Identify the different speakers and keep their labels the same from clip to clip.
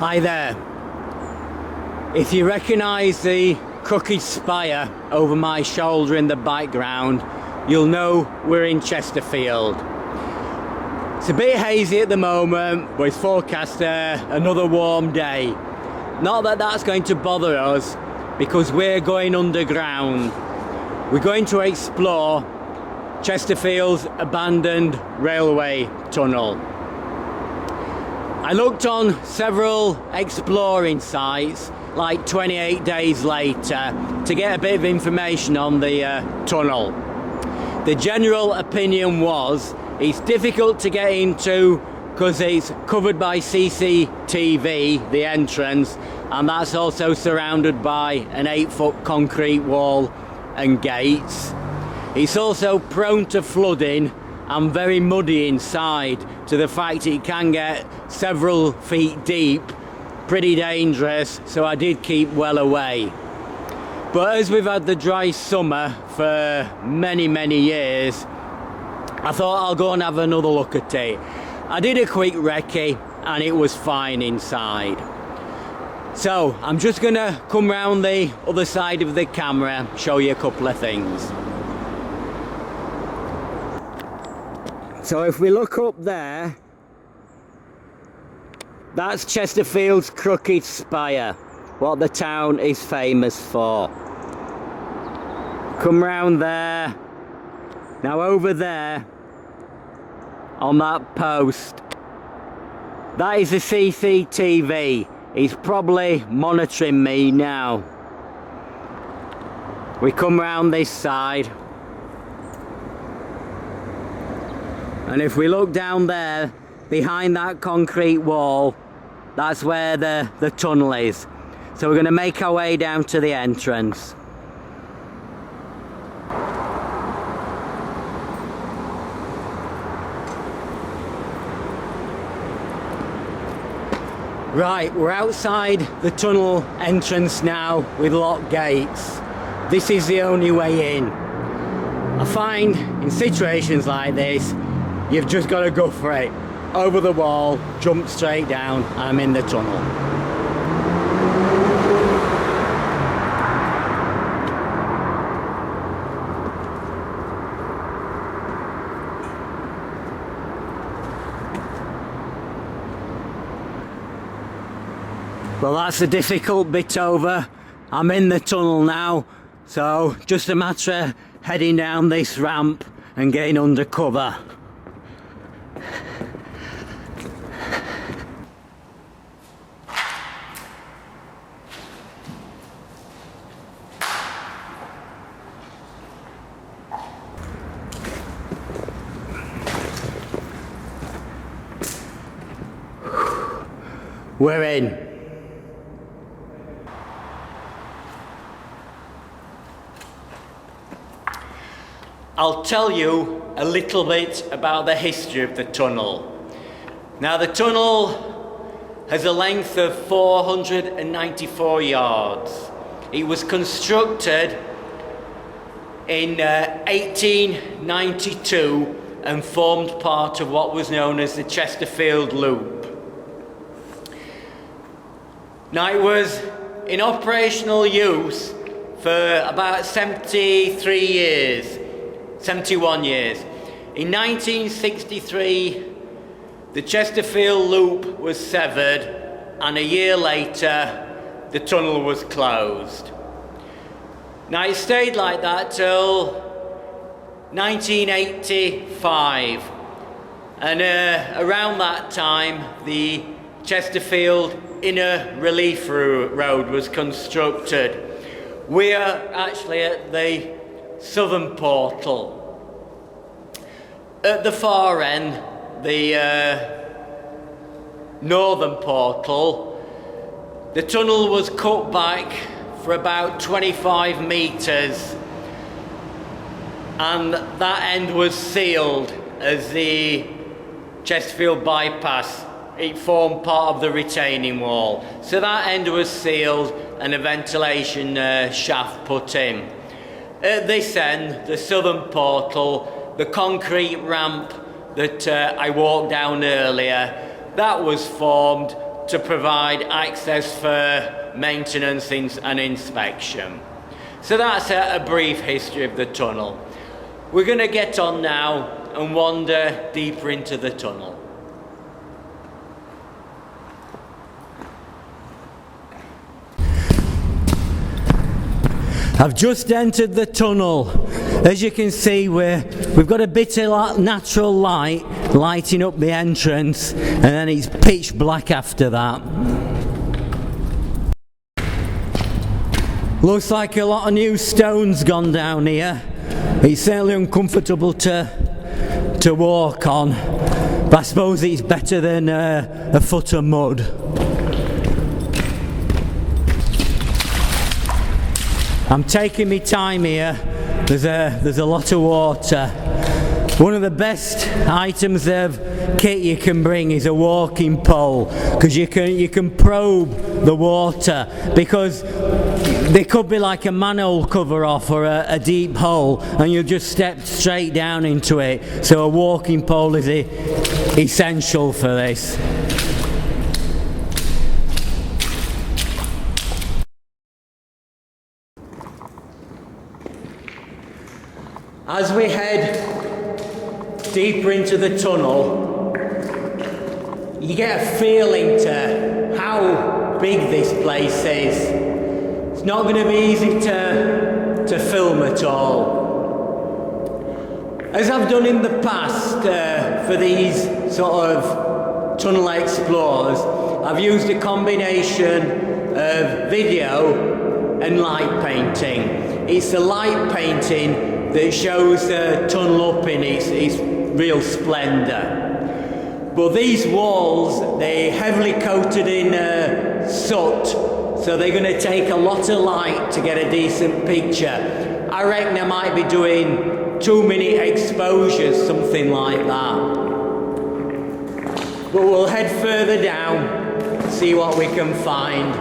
Speaker 1: Hi there. If you recognise the crooked spire over my shoulder in the background, you'll know we're in Chesterfield. It's a bit hazy at the moment, but it's forecast another warm day. Not that that's going to bother us, because we're going underground. We're going to explore Chesterfield's abandoned railway tunnel. I looked on several exploring sites like 28 days later to get a bit of information on the tunnel. The general opinion was it's difficult to get into because it's covered by CCTV, the entrance, and that's also surrounded by an 8-foot concrete wall and gates. It's also prone to flooding and very muddy inside, to the fact it can get several feet deep, pretty dangerous, so I did keep well away. But as we've had the dry summer for many years, I thought I'll go and have another look at it. I did a quick recce and it was fine inside. So I'm just gonna come round the other side of the camera, show you a couple of things. So if we look up there, that's Chesterfield's crooked spire, what the town is famous for. Come round there. Now over there, on that post, that is a CCTV. He's probably monitoring me now. We come round this side. And if we look down there, behind that concrete wall, that's where the tunnel is. So we're going to make our way down to the entrance. Right, we're outside the tunnel entrance now with locked gates. This is the only way in. I find in situations like this, you've just got to go for it. Over the wall, jump straight down, and I'm in the tunnel. Well, that's the difficult bit over. I'm in the tunnel now, so just a matter of heading down this ramp and getting under cover. We're in. I'll tell you a little bit about the history of the tunnel. Now, the tunnel has a length of 494 yards. It was constructed in 1892 and formed part of what was known as the Chesterfield Loop. Now, it was in operational use for about 71 years. In 1963, the Chesterfield Loop was severed, and a year later, the tunnel was closed. Now, it stayed like that till 1985, and around that time, the Chesterfield Inner Relief Road was constructed. We are actually at the southern portal. At the far end, the northern portal, the tunnel was cut back for about 25 metres, and that end was sealed as the Chesterfield bypass. It formed part of the retaining wall. So that end was sealed and a ventilation shaft put in. At this end, the southern portal, the concrete ramp that I walked down earlier, that was formed to provide access for maintenance and inspection. So that's a brief history of the tunnel. We're going to get on now and wander deeper into the tunnel. I've just entered the tunnel. As you can see, we've got a bit of natural light lighting up the entrance, and then it's pitch black after that. Looks like a lot of new stones gone down here. It's certainly uncomfortable to walk on, but I suppose it's better than a foot of mud. I'm taking my time here. There's a lot of water. One of the best items of kit you can bring is a walking pole, because you can probe the water, because there could be like a manhole cover off or a deep hole, and you'll just step straight down into it. So a walking pole is essential for this. As we head deeper into the tunnel, you get a feeling to how big this place is. It's not going to be easy to film at all. As I've done in the past for these sort of tunnel explores, I've used a combination of video and light painting. It's the light painting that shows the tunnel up in its real splendour. But these walls, they're heavily coated in soot, so they're going to take a lot of light to get a decent picture. I reckon I might be doing 2-minute exposures, something like that. But we'll head further down, see what we can find,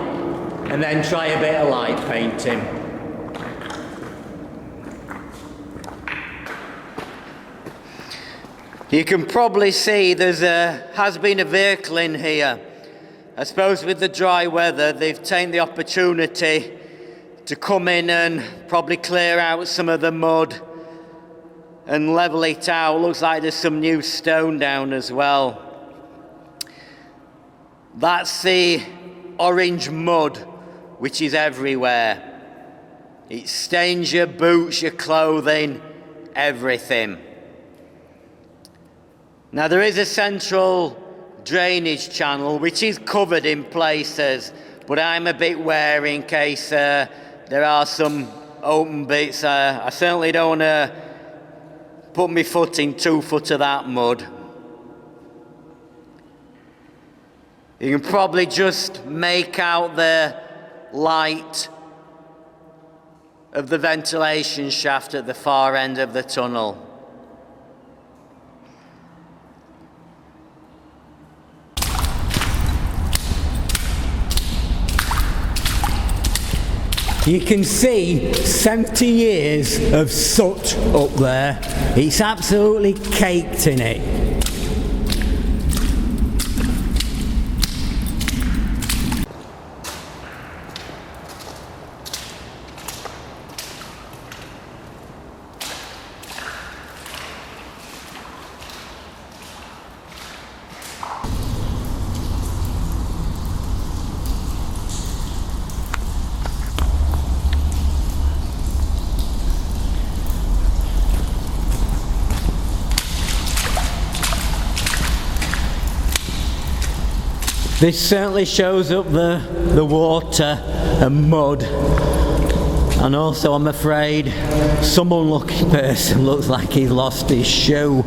Speaker 1: and then try a bit of light painting. You can probably see has been a vehicle in here. I suppose with the dry weather, they've taken the opportunity to come in and probably clear out some of the mud and level it out. Looks like there's some new stone down as well. That's the orange mud which is everywhere. It stains your boots, your clothing, everything. Now there is a central drainage channel which is covered in places, but I'm a bit wary in case there are some open bits. I certainly don't want to put my foot in 2 foot of that mud. You can probably just make out the light of the ventilation shaft at the far end of the tunnel. You can see 70 years of soot up there. It's absolutely caked in it. This certainly shows up the water and mud, and also I'm afraid some unlucky person looks like he's lost his shoe.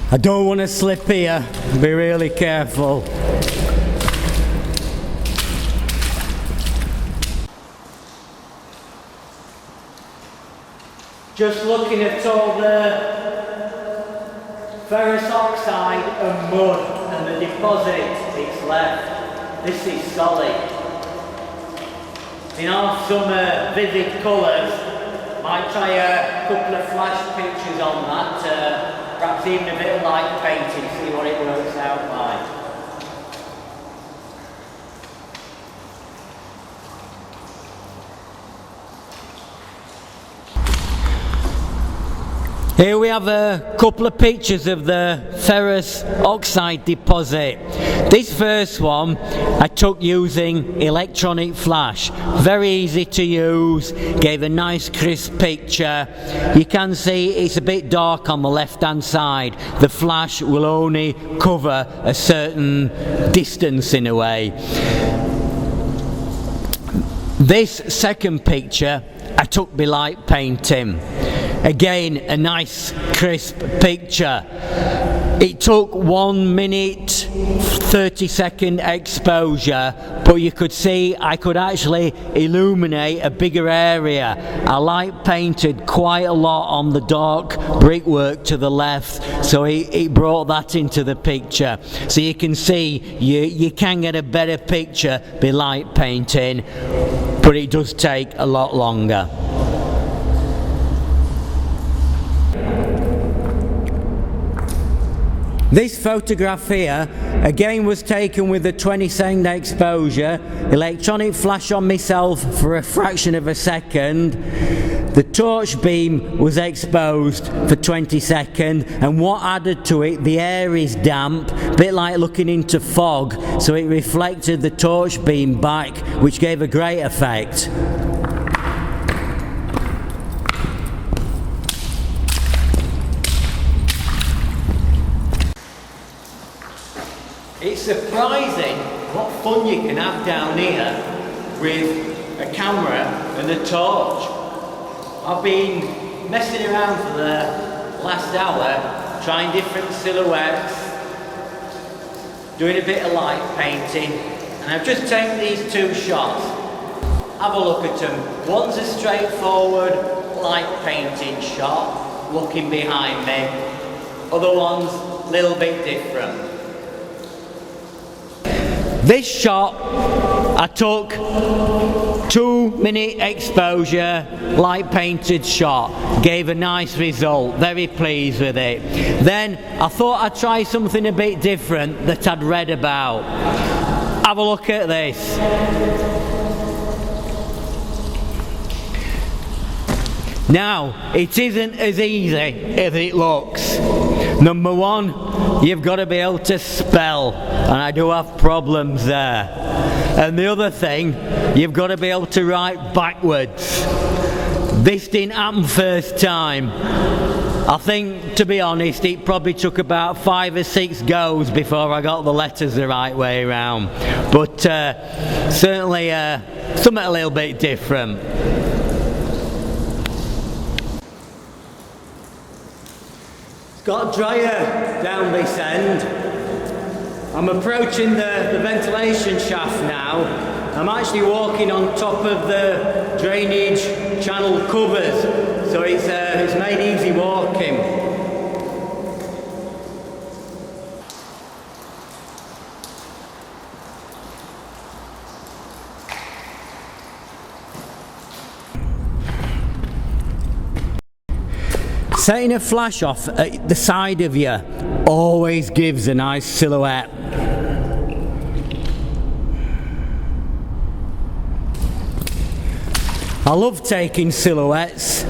Speaker 1: I don't want to slip here, be really careful. Just looking at all the ferrous oxide and mud and the deposit it's left. This is solid. In some vivid colours. Might try a couple of flash pictures on that, perhaps even a bit of light painting, see what it works out like. Here we have a couple of pictures of the ferrous oxide deposit. This first one I took using electronic flash. Very easy to use, gave a nice crisp picture. You can see it's a bit dark on the left hand side. The flash will only cover a certain distance in a way. This second picture I took by light painting. Again, a nice crisp picture. It took 1 minute 30-second exposure, but you could see I could actually illuminate a bigger area. I light painted quite a lot on the dark brickwork to the left, so it brought that into the picture. So you can see you can get a better picture by light painting, but it does take a lot longer. This photograph here again was taken with a 20-second exposure, electronic flash on myself for a fraction of a second. The torch beam was exposed for 20 seconds, and what added to it, the air is damp, a bit like looking into fog, so it reflected the torch beam back, which gave a great effect. It's surprising what fun you can have down here with a camera and a torch. I've been messing around for the last hour, trying different silhouettes, doing a bit of light painting, and I've just taken these two shots. Have a look at them. One's a straightforward light painting shot, looking behind me. Other one's a little bit different. This shot I took 2-minute exposure, light painted shot, gave a nice result, very pleased with it. Then I thought I'd try something a bit different that I'd read about. Have a look at this. Now, it isn't as easy as it looks. Number one, you've got to be able to spell, and I do have problems there. And the other thing, you've got to be able to write backwards. This didn't happen first time. I think, to be honest, it probably took about 5 or 6 goes before I got the letters the right way around. But certainly something a little bit different. Got a dryer down this end. I'm approaching the ventilation shaft now. I'm actually walking on top of the drainage channel covers, so it's made easy walking. Setting a flash off at the side of you always gives a nice silhouette. I love taking silhouettes.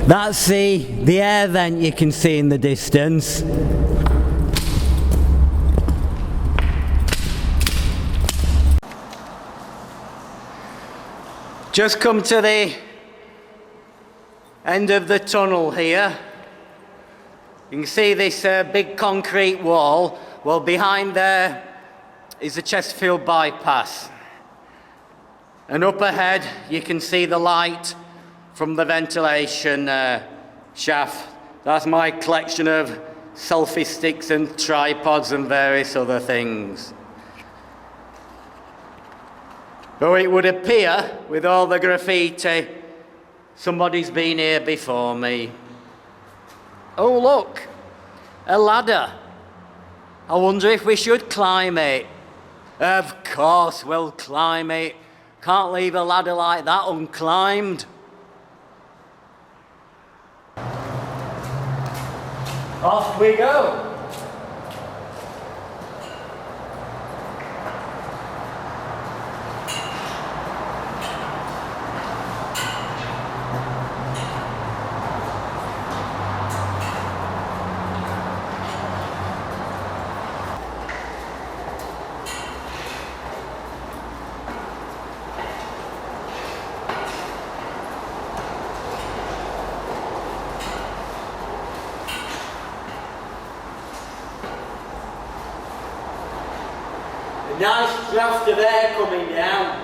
Speaker 1: That's the air vent you can see in the distance. Just come to the end of the tunnel here. You can see this big concrete wall. Well, behind there is the Chesterfield bypass. And up ahead you can see the light from the ventilation shaft. That's my collection of selfie sticks and tripods and various other things. Though it would appear, with all the graffiti Somebody's been here before me. Oh look, a ladder. I wonder if we should climb it. Of course we'll climb it. Can't leave a ladder like that unclimbed. Off we go. A nice draft of air coming down.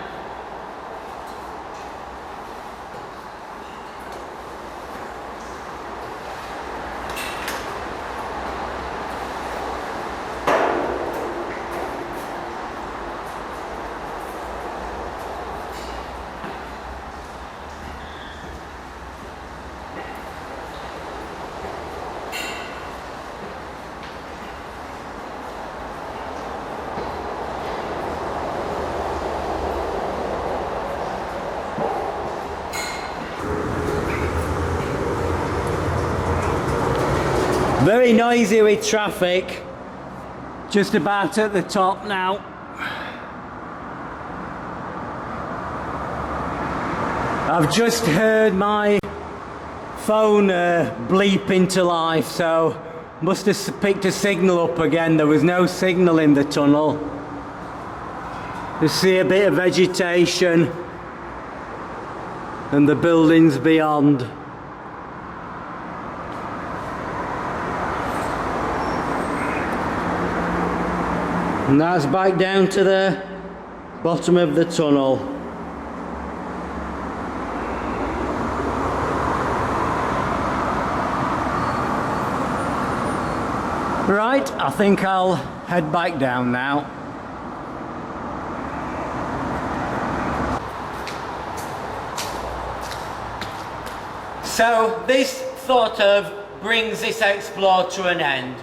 Speaker 1: Very noisy with traffic. Just about at the top now. I've just heard my phone bleep into life, so must have picked a signal up again. There was no signal in the tunnel. You see a bit of vegetation and the buildings beyond. And that's back down to the bottom of the tunnel. Right, I think I'll head back down now. So this sort of brings this explore to an end.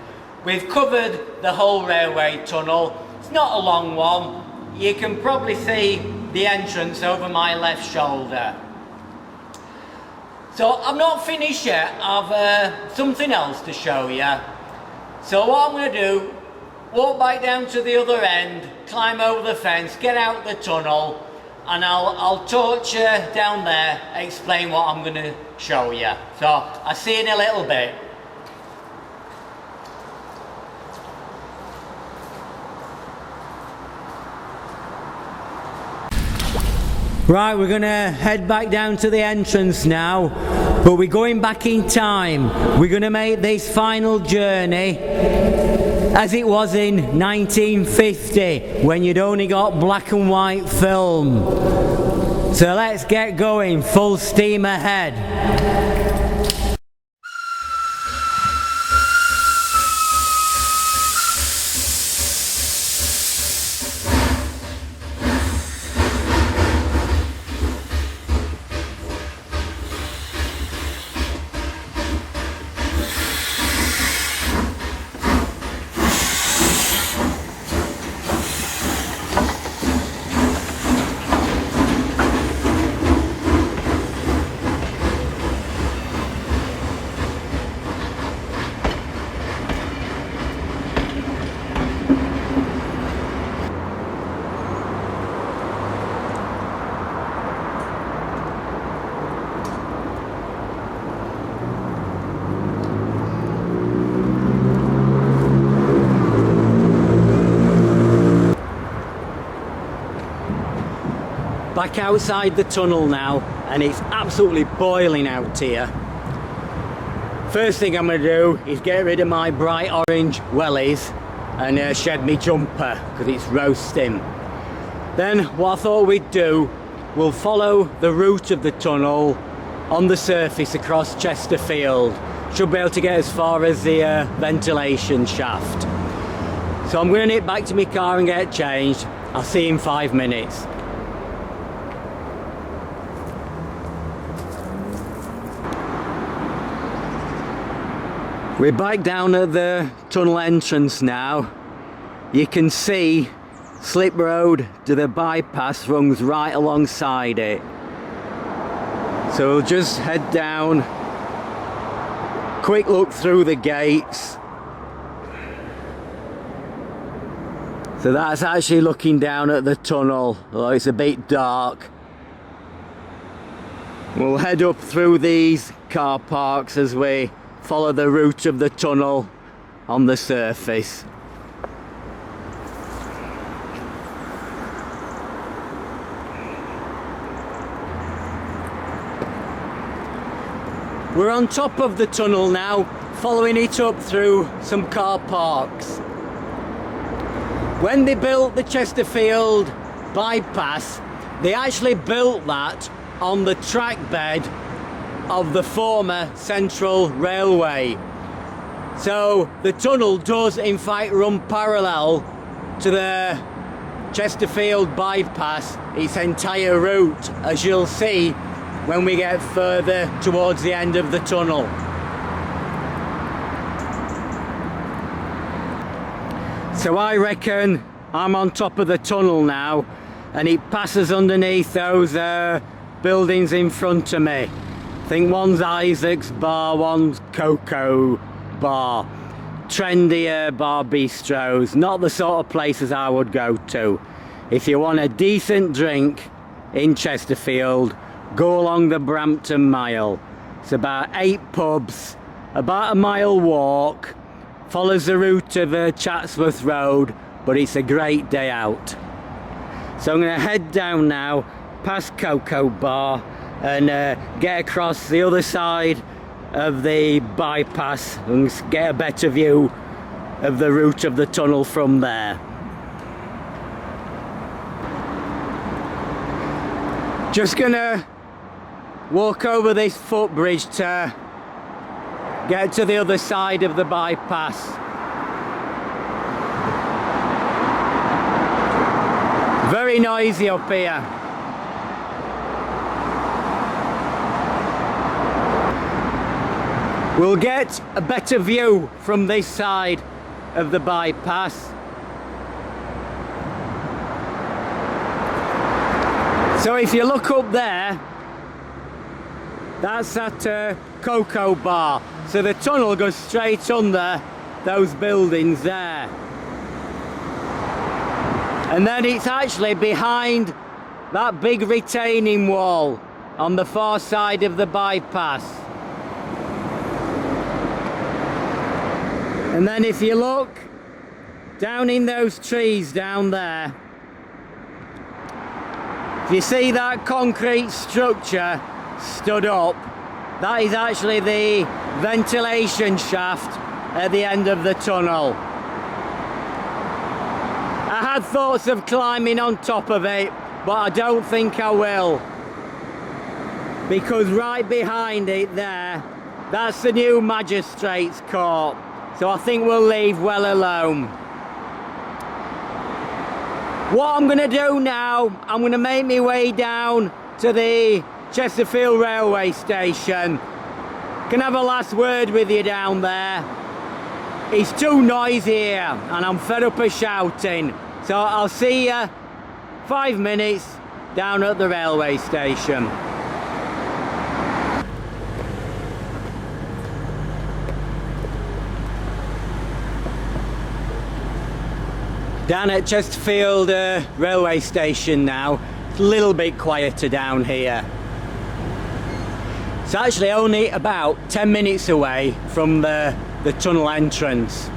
Speaker 1: We've covered the whole railway tunnel. It's not a long one. You can probably see the entrance over my left shoulder. So I'm not finished yet. I've something else to show you. So what I'm going to do, walk back down to the other end, climb over the fence, get out the tunnel, and I'll torch you down there, explain what I'm going to show you. So I'll see you in a little bit. Right, we're gonna head back down to the entrance now, but we're going back in time. We're gonna make this final journey as it was in 1950, when you'd only got black and white film. So let's get going, full steam ahead. Back outside the tunnel now, and it's absolutely boiling out here. First thing I'm going to do is get rid of my bright orange wellies and shed me jumper because it's roasting. Then what I thought we'd do, we'll follow the route of the tunnel on the surface across Chesterfield. Should be able to get as far as the ventilation shaft. So I'm going to nip back to my car and get changed. I'll see you in 5 minutes. We're back down at the tunnel entrance now. You can see slip road to the bypass runs right alongside it. So we'll just head down, quick look through the gates. So that's actually looking down at the tunnel, although it's a bit dark. We'll head up through these car parks as we follow the route of the tunnel on the surface. We're on top of the tunnel now, following it up through some car parks. When they built the Chesterfield bypass, they actually built that on the track bed of the former Central Railway. So the tunnel does in fact run parallel to the Chesterfield bypass, its entire route, as you'll see when we get further towards the end of the tunnel. So I reckon I'm on top of the tunnel now, and it passes underneath those buildings in front of me. I think one's Isaac's bar, one's Cocoa bar. Trendier bar bistros, not the sort of places I would go to. If you want a decent drink in Chesterfield, go along the Brampton Mile. It's about 8 pubs, about a mile walk, follows the route of Chatsworth Road, but it's a great day out. So I'm going to head down now, past Cocoa Bar, and get across the other side of the bypass and get a better view of the route of the tunnel from there. Just gonna walk over this footbridge to get to the other side of the bypass. Very noisy up here. We'll get a better view from this side of the bypass. So if you look up there, that's at Cocoa Bar. So the tunnel goes straight under those buildings there. And then it's actually behind that big retaining wall on the far side of the bypass. And then if you look down in those trees down there, if you see that concrete structure stood up, that is actually the ventilation shaft at the end of the tunnel. I had thoughts of climbing on top of it, but I don't think I will, because right behind it there, that's the new Magistrates Court. So I think we'll leave well alone. What I'm going to do now, I'm going to make my way down to the Chesterfield railway station. Can have a last word with you down there. It's too noisy here and I'm fed up of shouting. So I'll see you 5 minutes down at the railway station. Down at Chesterfield railway station now. It's a little bit quieter down here. It's actually only about 10 minutes away from the tunnel entrance.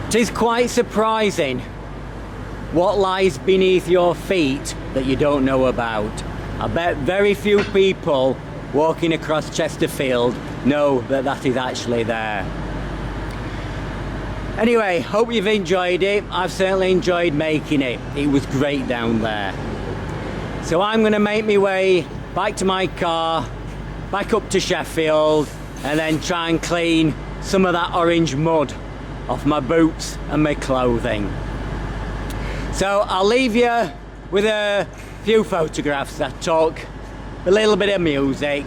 Speaker 1: It is quite surprising what lies beneath your feet that you don't know about. I bet very few people walking across Chesterfield know that that is actually there. Anyway, hope you've enjoyed it. I've certainly enjoyed making it. It was great down there. So I'm going to make my way back to my car, back up to Sheffield, and then try and clean some of that orange mud off my boots and my clothing. So I'll leave you with a few photographs that took, a little bit of music,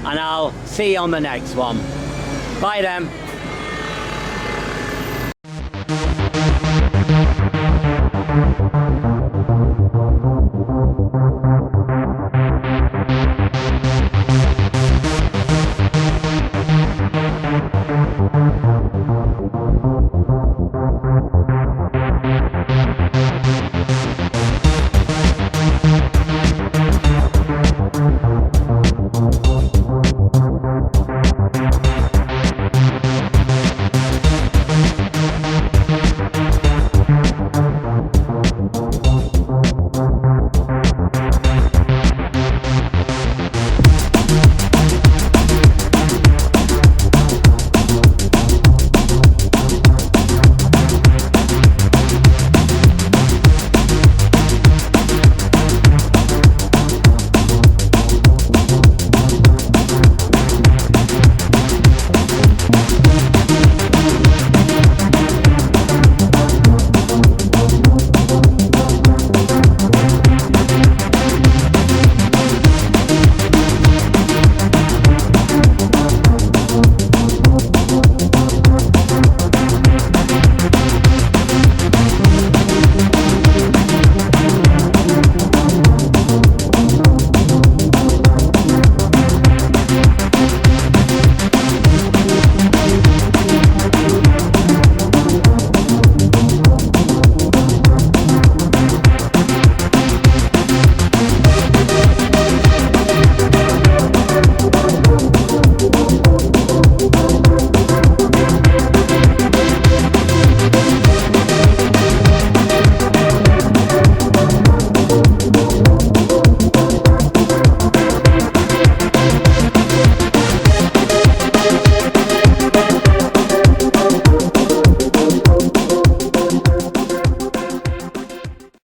Speaker 1: and I'll see you on the next one. Bye then.